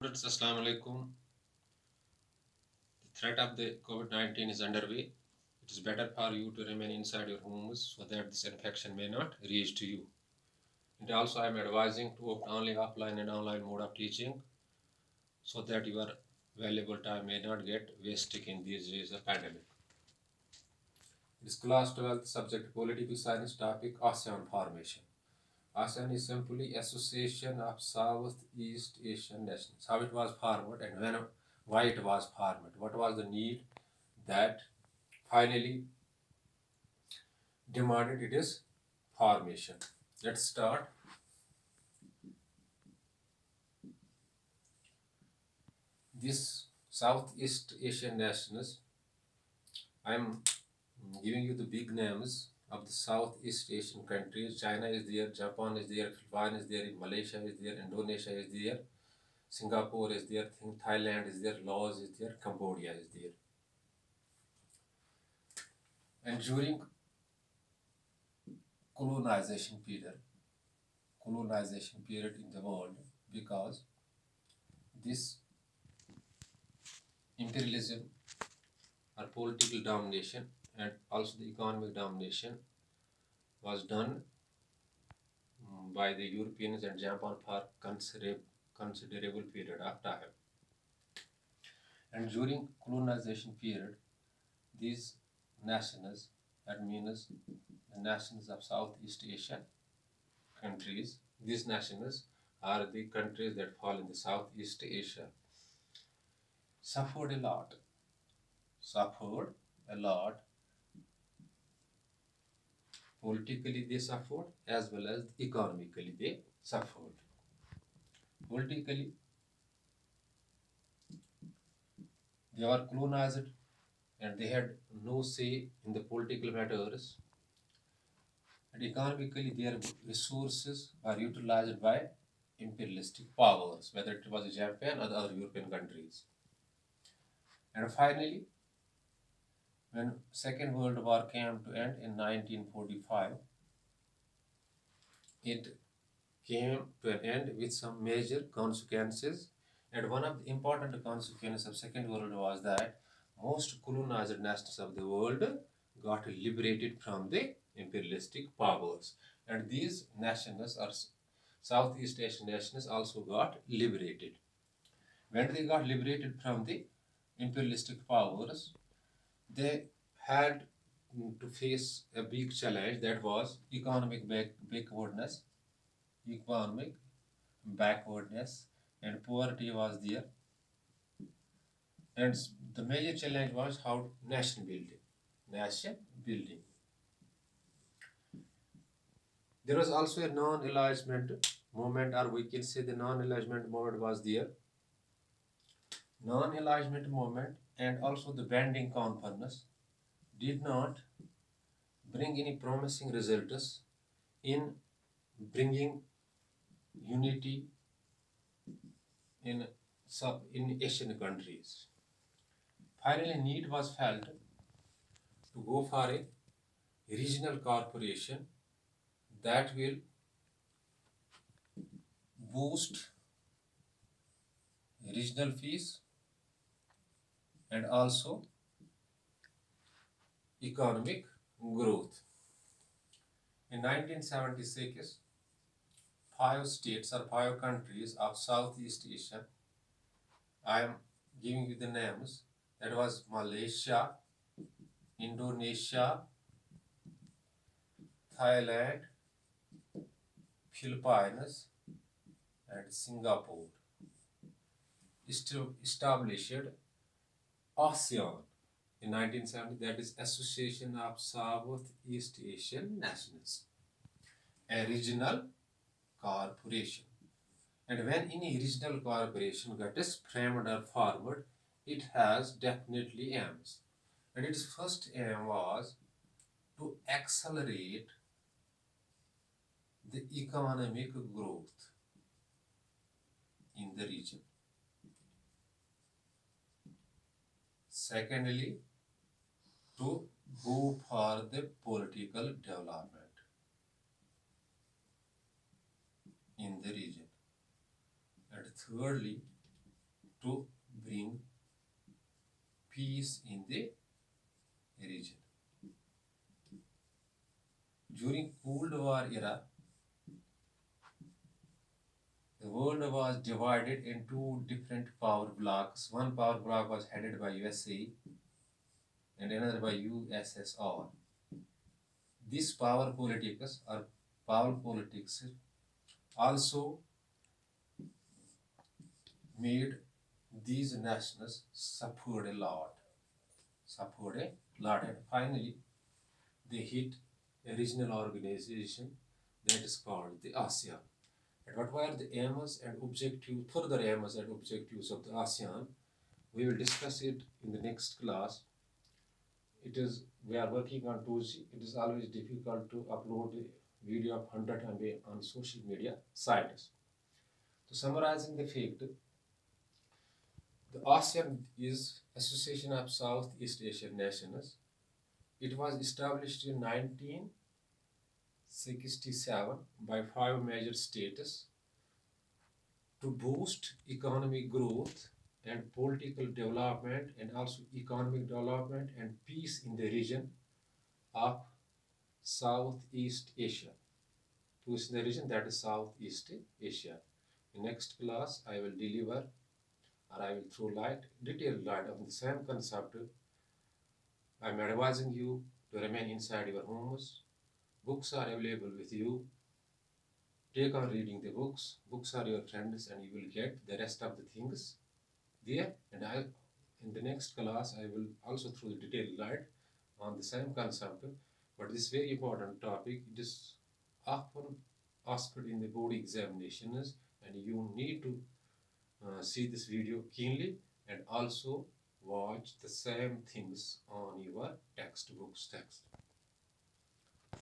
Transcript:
Students, Assalamu alaikum. The threat of the COVID-19 is underway. It is better for you to remain inside your homes so that this infection may not reach to you. And also, I am advising to opt only offline and online mode of teaching so that your valuable time may not get wasted in these days of pandemic. It is class 12 subject political science topic ASEAN formation. ASEAN is simply Association of Southeast Asian Nations. How it was formed and why it was formed. What was the need that finally demanded it is formation. Let's start. This Southeast Asian nations, I am giving you the big names of the Southeast Asian countries. China is there, Japan is there, Philippines is there, Malaysia is there, Indonesia is there, Singapore is there, Thailand is there, Laos is there, Cambodia is there. And during colonization period in the world, because this imperialism or political domination and also the economic domination was done by the Europeans and Japan for considerable period of time. And during colonization period, these nations, that means the nations of Southeast Asian countries, these nations are the countries that fall in the Southeast Asia, suffered a lot. Politically, they suffered as well as economically, they suffered. Politically, they were colonized and they had no say in the political matters. And economically, their resources are utilized by imperialistic powers, whether it was Japan or the other European countries. And finally, when Second World War came to end in 1945, it came to an end with some major consequences. And one of the important consequences of Second World War was that most colonized nations of the world got liberated from the imperialistic powers. And these nations or Southeast Asian nations also got liberated. When they got liberated from the imperialistic powers, they had to face a big challenge, that was economic backwardness, and poverty was there. And the major challenge was how nation building. Nation building. There was also a non-alignment movement, or we can say the non-alignment movement was there. Non-alignment movement and also the Banding Conference did not bring any promising results in bringing unity in Asian countries. Finally, need was felt to go for a regional corporation that will boost regional fees and also economic growth. In 1976, 5 states or 5 countries of Southeast Asia, I am giving you the names, that was Malaysia, Indonesia, Thailand, Philippines, and Singapore, established ASEAN in 1970, that is Association of Southeast Asian Nations, a regional corporation. And when any regional corporation gets framed or formed, it has definitely aims. And its first aim was to accelerate the economic growth in the region. Secondly, to go for the political development in the region. And thirdly, to bring peace in the region. During Cold War era, the world was divided into different power blocks. One power block was headed by USA and another by USSR. This power politics also made these nations suffered a lot, and finally they hit a regional organization that is called the ASEAN. And what were the aims and objectives, further aims and objectives of the ASEAN? We will discuss it in the next class. We are working on 2G. It is always difficult to upload a video of 100 MB on social media sites. So summarizing the fact, the ASEAN is Association of Southeast Asian Nations. It was established in 1967 by 5 major states to boost economic growth and political development, and also economic development and peace in the region of Southeast Asia. Peace in the region that is Southeast Asia. In next class, I will deliver, or I will throw detailed light on the same concept. I am advising you to remain inside your homes. Books are available with you. Take on reading the books. Books are your friends, and you will get the rest of the things there. And in the next class, I will also throw the detailed light on the same concept. But this very important topic, it is often asked in the board examinations, and you need to see this video keenly and also watch the same things on your textbooks text.